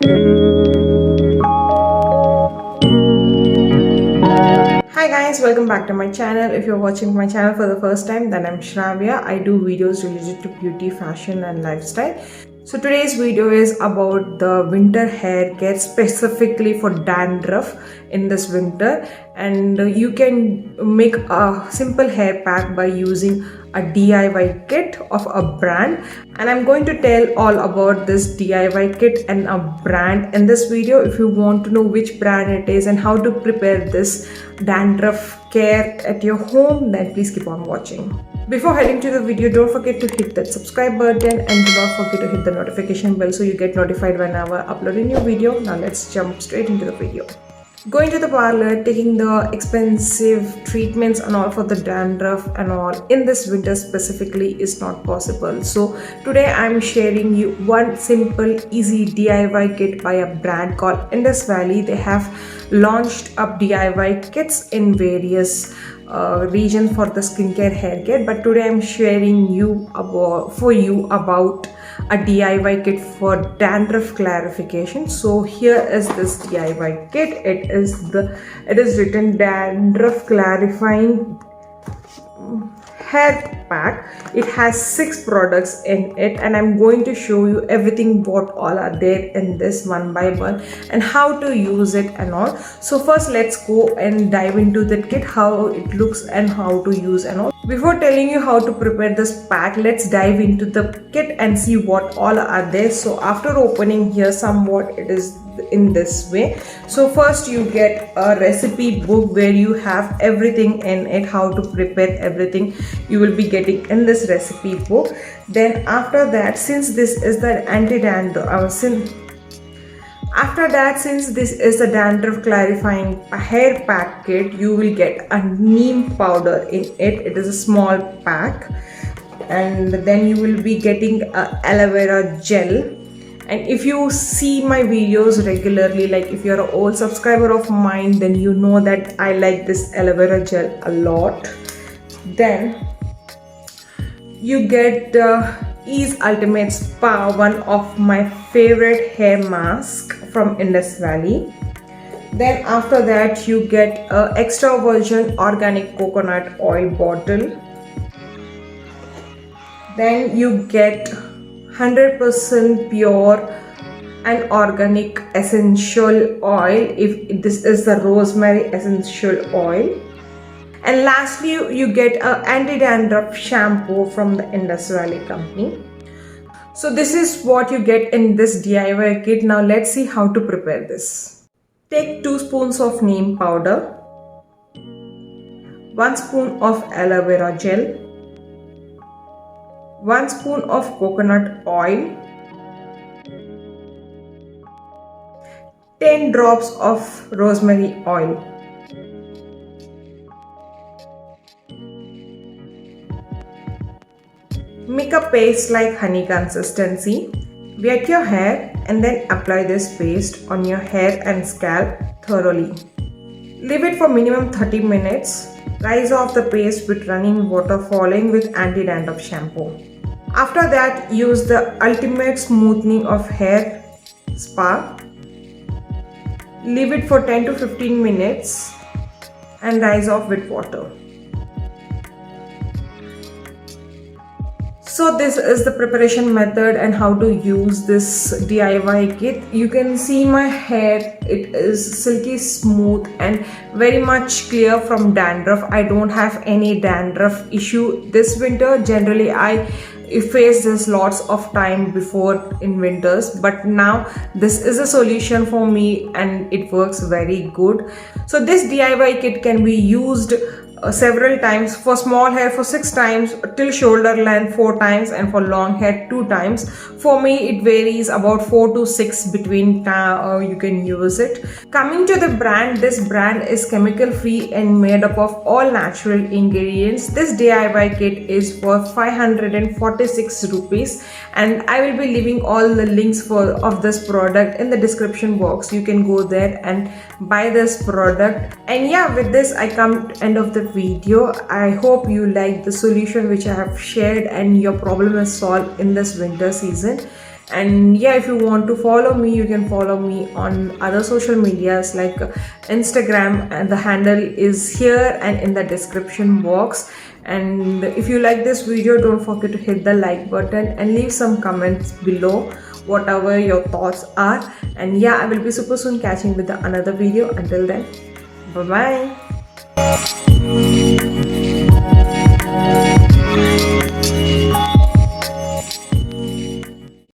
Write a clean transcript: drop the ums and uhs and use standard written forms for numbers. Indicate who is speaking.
Speaker 1: Hi guys, welcome back to my channel. If you're watching my channel for the first time, then I'm Shravya. I do videos related to beauty, fashion and lifestyle. So today's video is about the winter hair care specifically for dandruff in this winter, and you can make a simple hair pack by using a DIY kit of a brand, and I'm going to tell all about this DIY kit and a brand in this video. If you want to know which brand it is and how to prepare this dandruff care at your home, then please keep on watching. Before heading to the video, don't forget to hit that subscribe button and do not forget to hit the notification bell so you get notified whenever I upload a new video. Now let's jump straight into the video. Going to the parlor, taking the expensive treatments and all for the dandruff and all in this winter specifically is not possible. So today I'm sharing you one simple easy DIY kit by a brand called Indus Valley. They have launched up DIY kits in various regions for the skincare hair care, but today I'm sharing about a DIY kit for dandruff clarification. So here is this DIY kit. It is written dandruff clarifying hair pack. It has 6 products in it, and I'm going to show you everything what all are there in this one by one and how to use it and all. So first let's go and dive into the kit, how it looks and how to use and all. Before telling you how to prepare this pack, let's dive into the kit and see what all are there. So after opening here, somewhat it is in this way. So first you get a recipe book where you have everything in it, how to prepare everything you will be getting in this recipe book. Then after that, since this is the anti-dandruff, since this is a dandruff clarifying hair pack kit, you will get a neem powder in it. It is a small pack, and then you will be getting a aloe vera gel. And if you see my videos regularly, like if you're an old subscriber of mine, then you know that I like this aloe vera gel a lot. Then you get Ease Ultimate Spa, one of my favorite hair mask from Indus Valley. Then after that you get a extra virgin organic coconut oil bottle. Then you get 100% pure and organic essential oil, if this is the rosemary essential oil. And lastly you get a anti-dandruff shampoo from the Indus Valley company. So this is what you get in this DIY kit. Now let's see how to prepare this. Take 2 spoons of neem powder, 1 spoon of aloe vera gel, 1 spoon of coconut oil, 10 drops of rosemary oil. Make a paste like honey consistency. Wet your hair and then apply this paste on your hair and scalp thoroughly. Leave it for minimum 30 minutes. Rinse off the paste with running water following with anti-dandruff shampoo. After that, use the ultimate smoothing of hair spa. Leave it for 10 to 15 minutes and rinse off with water. So this is the preparation method and how to use this DIY kit. You can see my hair, it is silky smooth and very much clear from dandruff. I don't have any dandruff issue this winter. Generally I face this lots of time before in winters, but now this is a solution for me and it works very good. So this DIY kit can be used several times. For small hair for 6 times, till shoulder length 4 times, and for long hair 2 times. For me it varies about 4 to 6 between you can use it. Coming to the brand, this brand is chemical free and made up of all natural ingredients. This DIY kit is for 546 rupees, and I will be leaving all the links of this product in the description box. You can go there and buy this product. And yeah, with this I come to end of the video. I hope you like the solution which I have shared and your problem is solved in this winter season. And yeah, if you want to follow me, you can follow me on other social medias like Instagram, and the handle is here and in the description box. And if you like this video, don't forget to hit the like button and leave some comments below, whatever your thoughts are. And yeah, I will be super soon catching with another video. Until then, bye bye.